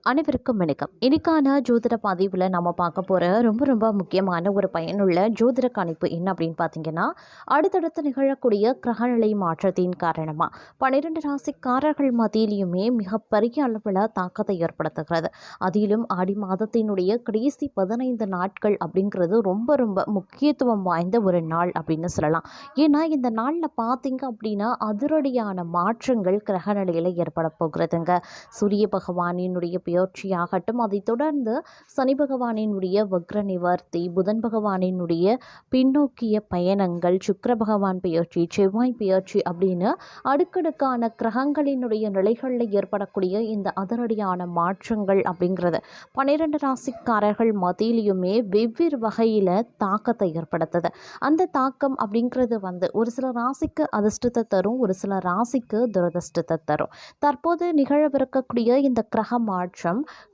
அனைவருக்கும் வணக்கம். இன்னைக்கான ஜோதிட பதிவில் நம்ம பார்க்க போகிற ரொம்ப ரொம்ப முக்கியமான ஒரு பயனுள்ள ஜோதிட கணிப்பு என்ன அப்படின்னு பார்த்தீங்கன்னா, அடுத்தடுத்து நிகழக்கூடிய கிரகநிலை மாற்றத்தின் காரணமாக 12 ராசிக்காரர்கள் மத்தியிலையுமே மிகப்பெரிய அளவில் தாக்கத்தை ஏற்படுத்துகிறது. அதிலும் ஆடி மாதத்தினுடைய கடைசி 15 நாட்கள் அப்படிங்கிறது ரொம்ப ரொம்ப முக்கியத்துவம் வாய்ந்த ஒரு நாள் அப்படின்னு சொல்லலாம். ஏன்னா இந்த நாளில் பார்த்தீங்க அப்படின்னா அதிரடியான மாற்றங்கள் கிரகநிலையில் ஏற்பட போகிறதுங்க. சூரிய பகவானினுடைய பெயர்ச்சியாகட்டும், அதைத் தொடர்ந்து சனி பகவானினுடைய வக்ர நிவர்த்தி, புதன் பகவானினுடைய பின்னோக்கிய பயணங்கள், சுக்கிர பகவான் பெயர்ச்சி, செவ்வாய் பெயர்ச்சி அப்படின்னு அடுக்கடுக்கான கிரகங்களினுடைய நிலைகளில் ஏற்படக்கூடிய இந்த அதிரடியான மாற்றங்கள் அப்படிங்கிறது 12 ராசிக்காரர்கள் மத்தியிலையுமே வெவ்வேறு வகையில் தாக்கத்தை ஏற்படுத்துது. அந்த தாக்கம் அப்படிங்கிறது ஒரு சில ராசிக்கு அதிர்ஷ்டத்தை தரும், ஒரு சில ராசிக்கு துரதிர்ஷ்டத்தை தரும். தற்போது நிகழவிருக்கக்கூடிய இந்த கிரக மாற்றம்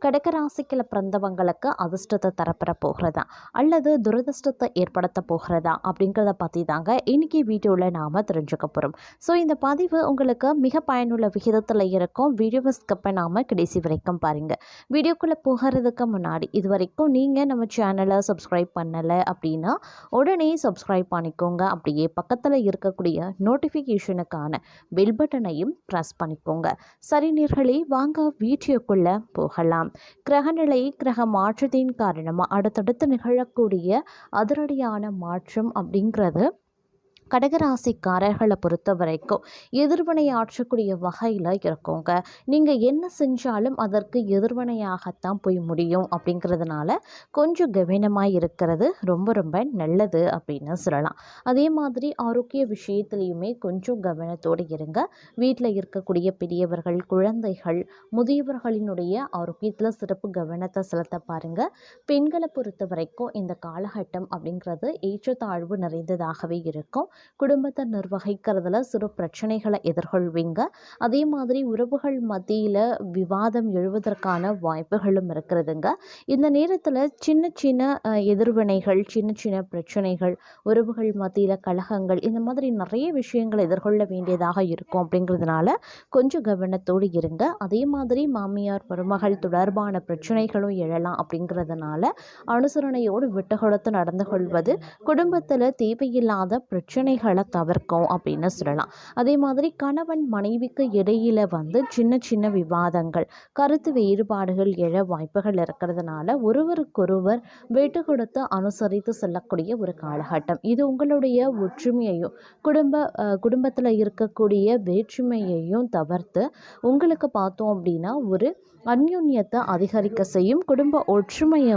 கடகராசிக்குள்ள பிறந்தவங்களுக்கு அதிர்ஷ்டத்தை தரப்பெற போகிறதா அல்லது துரதிர்ஷ்டத்தை ஏற்படுத்த போகிறதா அப்படிங்கிறத பற்றி தாங்க இன்னைக்கு வீடியோவில் நாம் தெரிஞ்சுக்க போகிறோம். ஸோ இந்த பதிவு உங்களுக்கு மிக பயனுள்ள விகிதத்தில் இருக்கும். வீடியோவை ஸ்கிப் பண்ணாமல் கடைசி வரைக்கும் பாருங்கள். வீடியோக்குள்ளே போகிறதுக்கு முன்னாடி இது வரைக்கும் நீங்கள் நம்ம சேனலை சப்ஸ்கிரைப் பண்ணலை அப்படின்னா உடனே சப்ஸ்கிரைப் பண்ணிக்கோங்க. அப்படியே பக்கத்தில் இருக்கக்கூடிய நோட்டிஃபிகேஷனுக்கான பெல் பட்டனையும் ப்ரெஸ் பண்ணிக்கோங்க. சரி நேயர்களே, வாங்க வீடியோக்குள்ளே போகலாம். கிரகநிலை கிரக மாற்றத்தின் காரணமாக அடுத்தடுத்து நிகழக்கூடிய அதிரடியான மாற்றம் அப்படிங்கிறது கடகராசிக்காரர்களை பொறுத்த வரைக்கும் எதிர்வினை ஆற்றக்கூடிய வகையில் இருக்குங்க. நீங்கள் என்ன செஞ்சாலும் அதற்கு எதிர்வினையாகத்தான் போய் முடியும். அப்படிங்கிறதுனால கொஞ்சம் கவனமாக இருக்கிறது ரொம்ப ரொம்ப நல்லது அப்படின்னு சொல்லலாம். அதே மாதிரி ஆரோக்கிய விஷயத்துலையுமே கொஞ்சம் கவனத்தோடு இருங்க. வீட்டில் இருக்கக்கூடிய பெரியவர்கள், குழந்தைகள், முதியவர்களினுடைய ஆரோக்கியத்தில் சிறப்பு கவனத்தை செலுத்த பாருங்கள். பெண்களை பொறுத்த வரைக்கும் இந்த காலகட்டம் அப்படிங்கிறது ஏற்றத்தாழ்வு நிறைந்ததாகவே இருக்கும். குடும்பத்தை நிர்வகிக்கிறதுல சிறு பிரச்சனைகளை எதிர்கொள்வீங்க. அதே மாதிரி உறவுகள் மத்தியில் விவாதம் எழுவதற்கான வாய்ப்புகளும் இருக்கிறதுங்க. இந்த நேரத்தில் சின்ன சின்ன எதிர்வினைகள், சின்ன சின்ன பிரச்சனைகள், உறவுகள் மத்தியில் கலகங்கள், இந்த மாதிரி நிறைய விஷயங்களை எதிர்கொள்ள வேண்டியதாக இருக்கும். அப்படிங்கிறதுனால கொஞ்சம் கவனத்தோடு இருங்க. அதே மாதிரி மாமியார் மருமகள் தொடர்பான பிரச்சனைகளும் எழலாம். அப்படிங்கிறதுனால அனுசரணையோடு விட்டு கொடுத்து நடந்து கொள்வது குடும்பத்தில் தேவையில்லாத பிரச்சனைகளை தவிர்க்கும் அப்படின்னு சொல்லலாம். அதே மாதிரி கணவன் மனைவிக்கு இடையில சின்ன சின்ன விவாதங்கள், கருத்து வேறுபாடுகள் எழ வாய்ப்புகள் இருக்கிறதுனால ஒருவருக்கொருவர் விட்டு கொடுத்து அனுசரித்து செல்லக்கூடிய ஒரு காலகட்டம் இது. உங்களுடைய ஒற்றுமையையும் குடும்பத்தில் இருக்கக்கூடிய வேற்றுமையையும் தவிர்த்து உங்களுக்கு பார்த்தோம் அப்படின்னா ஒரு அந்யுன்யத்தை அதிகரிக்க செய்யும், குடும்ப ஒற்றுமையை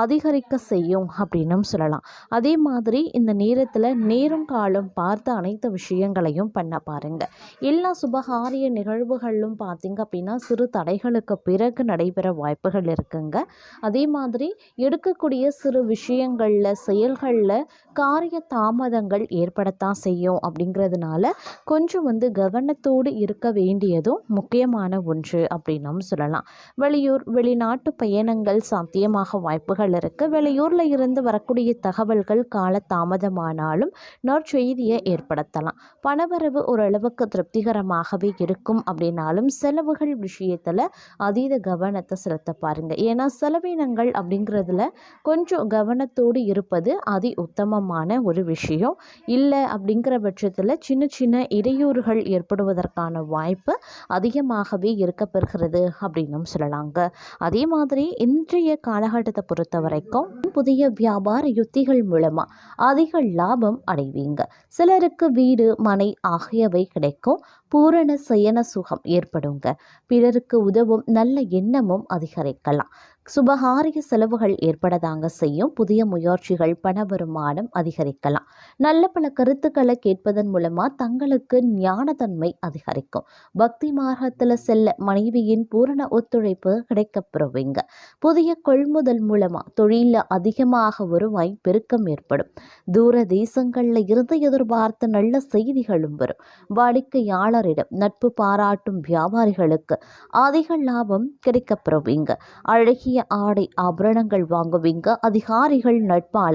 அதிகரிக்க செய்யும் அப்படின்னும் சொல்லலாம். அதே மாதிரி இந்த நேரத்தில் நேரம் காலம் பார்த்து அனைத்து விஷயங்களையும் பண்ண பாருங்க. எல்லா சுபகாரிய நிகழ்வுகளும் பார்த்தீங்க அப்படின்னா சிறு தடைகளுக்கு பிறகு நடைபெற வாய்ப்புகள் இருக்குங்க. அதே மாதிரி எடுக்கக்கூடிய சிறு விஷயங்களில், செயல்களில் காரிய தாமதங்கள் ஏற்படத்தான் செய்யும். அப்படிங்கிறதுனால கொஞ்சம் கவனத்தோடு இருக்க வேண்டியதும் முக்கியமான ஒன்று அப்படின்னும் சொல்லலாம். வெளிநாட்டு பயணங்கள் சாத்தியமாக வாய்ப்புகள் இருக்கு. வெளியூர்ல இருந்து வரக்கூடிய தகவல்கள் கால தாமதமானாலும் நற்செய்தியை ஏற்படுத்தலாம். பணவரவு ஓரளவுக்கு திருப்திகரமாகவே இருக்கும். அப்படின்னாலும் செலவுகள் விஷயத்துல அதீத கவனத்தை செலுத்த பாருங்க. ஏன்னா செலவினங்கள் அப்படிங்கிறதுல கொஞ்சம் கவனத்தோடு இருப்பது அதி உத்தமமான ஒரு விஷயம். இல்லை அப்படிங்கிற பட்சத்தில் சின்ன சின்ன இடையூறுகள் ஏற்படுவதற்கான வாய்ப்பு அதிகமாகவே இருக்கப்பெறுகிறது அப்படின்னும் சொல்லலாங்க. அதே மாதிரி இன்றைய காலகட்டத்தை பொறுத்த வரைக்கும் புதிய வியாபார யுத்திகள் மூலமா அதிக லாபம் அடைவீங்க. சிலருக்கு வீடு, மனை ஆகியவை கிடைக்கும். பூரண சயன சுகம் ஏற்படுங்க. பிறருக்கு உதவும் நல்ல எண்ணமும் அதிகரிக்கலாம். சுபகாரிய செலவுகள் ஏற்படதாங்க செய்யும். புதிய முயற்சிகள், பண வருமானம் அதிகரிக்கலாம். நல்ல பல கருத்துக்களை கேட்பதன் மூலமா தங்களுக்கு ஞானத்தன்மை அதிகரிக்கும். பக்தி மார்க்கத்தில் செல்ல மனைவியின் பூரண ஒத்துழைப்பு கிடைக்கப்பெறுவீங்க. புதிய கொள்முதல் மூலமா தொழிலில் அதிகமாக வருவாய் பெருக்கம் ஏற்படும். தூர தேசங்களில் இருந்து எதிர்பார்த்த நல்ல செய்திகளும் வரும். வாடிக்கையாளர் சிலரிடம் நட்பு பாராட்டும் வியாபாரிகளுக்கு அதிக லாபம் கிடைக்கப்பெறுவீங்க. அழகிய ஆடை ஆபரணங்கள் வாங்குவீங்க. அதிகாரிகள் நட்பால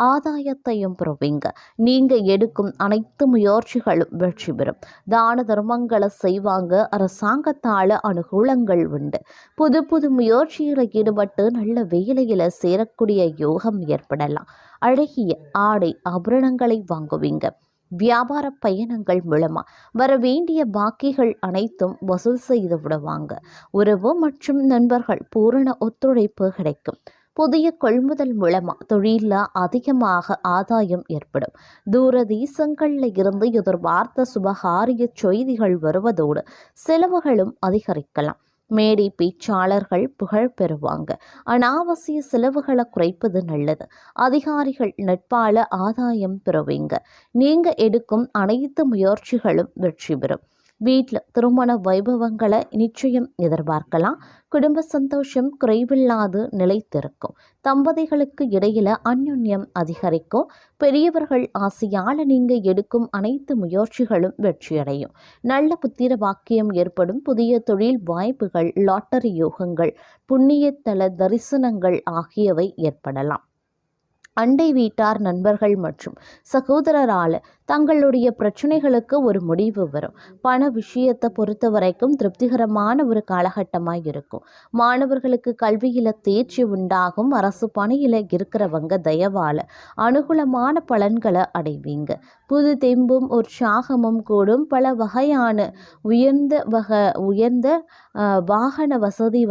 ஆதாயத்தையும் பெறுவீங்க. நீங்க எடுக்கும் அனைத்து முயற்சிகளும் வெற்றி பெறும். தான தர்மங்களை செய்வாங்க. அரசாங்கத்தால அனுகூலங்கள் உண்டு. புது புது முயற்சியில் ஈடுபட்டு நல்ல வேலையில சேரக்கூடிய யோகம் ஏற்படலாம். அழகிய ஆடை ஆபரணங்களை வாங்குவீங்க. வியாபார பயணங்கள் மூலமா வர வேண்டிய பாக்கிகள் அனைத்தும் வசூல் செய்து விடுவாங்க. உறவு மற்றும் நண்பர்கள் பூரண ஒத்துழைப்பு கிடைக்கும். புதிய கொள்முதல் மூலமா தொழில அதிகமாக ஆதாயம் ஏற்படும். தூர தேசங்கள்ல இருந்து எதிர்பார்த்த சுபகாரிய செய்திகள் வருவதோடு செலவுகளும் அதிகரிக்கலாம். மேடை பேச்சாளர்கள் புகழ் பெறுவாங்க. அனாவசிய செலவுகளை குறைப்பது நல்லது. அதிகாரிகள் நட்பால ஆதாயம் பெறுவீங்க. நீங்க எடுக்கும் அனைத்து முயற்சிகளும் வெற்றி பெறும். வீட்டில் திருமண வைபவங்களை நிச்சயம் எதிர்பார்க்கலாம். குடும்ப சந்தோஷம் குறைவில்லாது நிலைத்திருக்கும். தம்பதிகளுக்கு இடையில அந்யுன்யம் அதிகரிக்கும். பெரியவர்கள் ஆசையால நீங்க எடுக்கும் அனைத்து முயற்சிகளும் வெற்றியடையும். நல்ல புத்திர வாக்கியம் ஏற்படும். புதிய தொழில் வாய்ப்புகள், லாட்டரி யோகங்கள், புண்ணியத்தல தரிசனங்கள் ஆகியவை ஏற்படலாம். அண்டை வீட்டார் நண்பர்கள் மற்றும் சகோதரரால் தங்களுடைய பிரச்சனைகளுக்கு ஒரு முடிவு வரும். பண விஷயத்தை பொறுத்த வரைக்கும் திருப்திகரமான ஒரு காலகட்டமாக இருக்கும். மாணவர்களுக்கு கல்வியில தேர்ச்சி உண்டாகும். அரசு பணியில இருக்கிறவங்க தயவால அனுகூலமான பலன்களை அடைவீங்க. புது தெம்பும் உற்சாகமும் கூடும். பல வகையான உயர்ந்த வாகன வசதி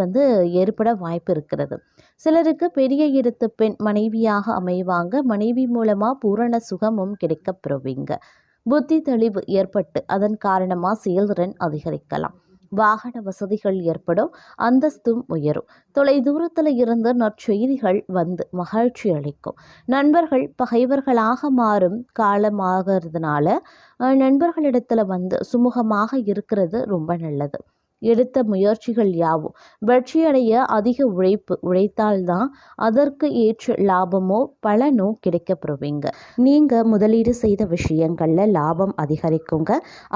ஏற்பட வாய்ப்பு இருக்கிறது. சிலருக்கு பெரிய இடத்து பெண் மனைவியாக அமைவாங்க. மனைவி மூலமா பூரண சுகமும் கிடைக்கப் பெறுவீங்க. புத்தி தெளிவு ஏற்பட்டு அதன் காரணமா செயல்திறன் அதிகரிக்கலாம். வாகன வசதிகள் ஏற்படும். அந்தஸ்தும் உயரும். தொலை தூரத்தில் இருந்து நற்செய்திகள் மகிழ்ச்சி அளிக்கும். நண்பர்கள் பகைவர்களாக மாறும் காலமாகிறதுனால நண்பர்களிடத்துல சுமூகமாக இருக்கிறது ரொம்ப நல்லது. எடுத்த முயற்சிகள் யாவும் வெற்றியடைய அதிக உழைத்தால்தான் அதற்கு ஏற்ற லாபமோ பலனோ கிடைக்கப்பெறுவீங்க. நீங்க முதலீடு செய்த விஷயங்கள்ல லாபம் அதிகரிக்குங்க.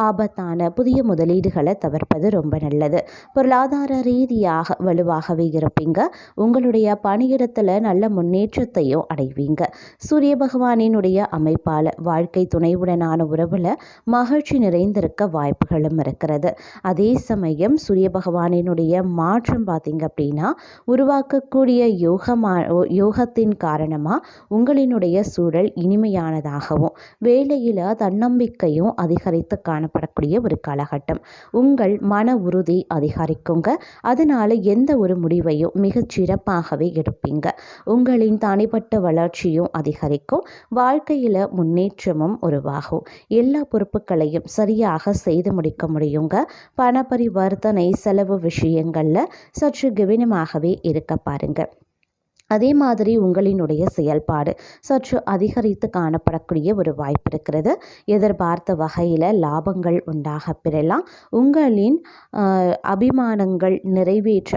ஆபத்தான புதிய முதலீடுகளை தவிர்ப்பது ரொம்ப நல்லது. பொருளாதார ரீதியாக வலுவாகவே இருப்பீங்க. உங்களுடைய பணியிடத்துல நல்ல முன்னேற்றத்தையும் அடைவீங்க. சூரிய பகவானினுடைய அமைப்பால வாழ்க்கை துணைவுடனான உறவுல மகிழ்ச்சி நிறைந்திருக்க வாய்ப்புகளும் இருக்கிறது. அதே சமயம் சூரிய பகவானினுடைய மாற்றம் பார்த்தீங்க அப்படின்னா உருவாக்கக்கூடிய யோகத்தின் காரணமாக உங்களினுடைய சூழல் இனிமையானதாகவும் வேலையில் தன்னம்பிக்கையும் அதிகரித்து காணப்படக்கூடிய ஒரு காலகட்டம். உங்கள் மன உறுதி அதிகரிக்குங்க. அதனால எந்த ஒரு முடிவையும் மிகச் சிறப்பாகவே எடுப்பீங்க. உங்களின் தனிப்பட்ட வளர்ச்சியும் அதிகரிக்கும். வாழ்க்கையில் முன்னேற்றமும் உருவாகும். எல்லா பொறுப்புகளையும் சரியாக செய்து முடிக்க முடியுங்க. பணப்பரிவர்த்தனை செலவு விஷயங்கள்ல சற்று கவனமாகவே இருக்க பாருங்க. அதே மாதிரி உங்களினுடைய செயல்பாடு சற்று அதிகரித்து காணப்படக்கூடிய ஒரு வாய்ப்பு இருக்கிறது. எதிர்பார்த்த வகையில் லாபங்கள் உண்டாக பெறலாம். உங்களின் அபிமானங்கள்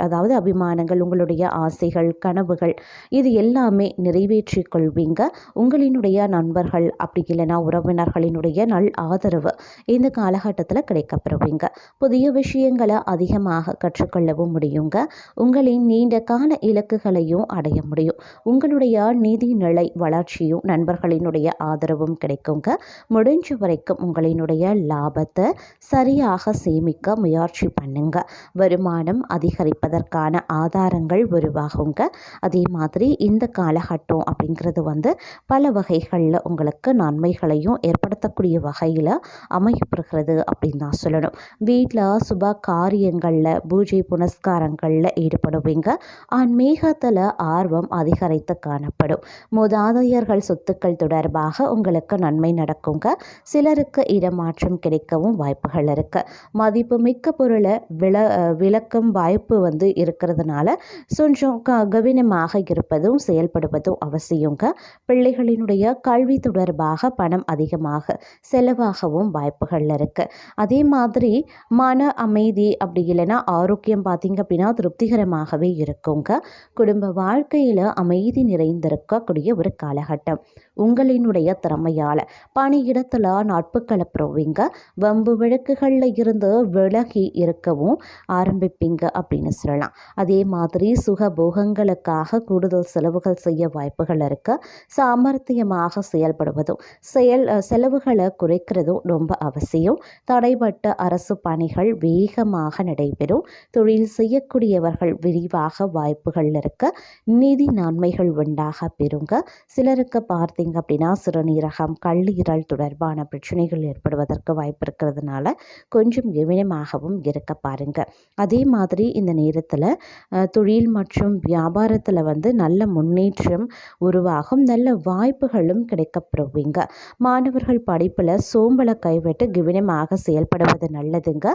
அதாவது அபிமானங்கள், உங்களுடைய ஆசைகள், கனவுகள் இது எல்லாமே நிறைவேற்றி கொள்வீங்க. உங்களினுடைய நண்பர்கள் அப்படி இல்லைன்னா உறவினர்களினுடைய நல் ஆதரவு இந்த காலகட்டத்தில் கிடைக்கப்பெறுவீங்க. புதிய விஷயங்களை அதிகமாக கற்றுக்கொள்ளவும் முடியுங்க. உங்களின் நீண்ட கால இலக்குகளையும் அடைய முடியும். உங்களுடைய நிதி நிலை வளர்ச்சியும் நண்பர்களினுடைய ஆதரவும் கிடைக்குங்க. முடிஞ்ச வரைக்கும் உங்களினுடைய லாபத்தை சரியாக சேமிக்க முயற்சி பண்ணுங்க. வருமானம் அதிகரிப்பதற்கான ஆதாரங்கள் உருவாகுங்க. அதே மாதிரி இந்த காலகட்டம் அப்படிங்கிறது பல வகைகளில் உங்களுக்கு நன்மைகளையும் ஏற்படுத்தக்கூடிய வகையில் அமையப்படுகிறது அப்படின்னு தான் சொல்லணும். வீட்டில் சுப காரியங்களில் பூஜை புனஸ்காரங்களில் ஈடுபடுவீங்க. ஆன்மீகத்தில் ஆர்வம் அதிகரித்து காணப்படும். மூதாதையர்கள் சொத்துக்கள் தொடர்பாக உங்களுக்கு நன்மை நடக்குங்க. சிலருக்கு இடமாற்றம் கிடைக்கவும் வாய்ப்புகள் இருக்கு. மதிப்பு மிக்க பொருளை விளக்கும் வாய்ப்பு இருக்கிறதுனால கொஞ்சம் கவனமாக இருப்பதும் செயல்படுவதும் அவசியங்க. பிள்ளைகளினுடைய கல்வி தொடர்பாக பணம் அதிகமாக செலவாகவும் வாய்ப்புகள் இருக்கு. அதே மாதிரி மன அமைதி அப்படி இல்லைன்னா ஆரோக்கியம் பார்த்தீங்க அப்படின்னா திருப்திகரமாகவே இருக்குங்க. குடும்ப வாழ்க்கை வேலையில் அமைதி நிறைந்திருக்கக்கூடிய ஒரு காலகட்டம். உங்களினுடைய திறமையால் பணியிடத்தில் நட்புகளை பெறுவீங்க. வம்பு வழக்குகளில் இருந்து விலகி இருக்கவும் ஆரம்பிப்பீங்க அப்படின்னு சொல்லலாம். அதே மாதிரி சுகபோகங்களுக்காக கூடுதல் செலவுகள் செய்ய வாய்ப்புகள் இருக்கு. சாமர்த்தியமாக செயல்படுவதும் செலவுகளை குறைக்கிறதும் ரொம்ப அவசியம். தடைப்பட்ட அரசு பணிகள் வேகமாக நடைபெறும். தொழில் செய்யக்கூடியவர்கள் விரிவாக வாய்ப்புகள் இருக்கு. நிதி நன்மைகள் உண்டாக பெறுங்க. சிலருக்கு பார்த்தீங்க அப்படின்னா சிறுநீரகம் கல்லீரல் தொடர்பான பிரச்சனைகள் ஏற்படுவதற்கு வாய்ப்பு இருக்கிறதுனால கொஞ்சம் கவனமாகவும் இருக்க பாருங்க. அதே மாதிரி இந்த நேரத்தில் தொழில் மற்றும் வியாபாரத்தில் நல்ல முன்னேற்றம் உருவாகும். நல்ல வாய்ப்புகளும் கிடைக்கப்பெறுவீங்க. மாணவர்கள் படிப்பில் சோம்பலை கைவிட்டு கவனமாக செயல்படுவது நல்லதுங்க.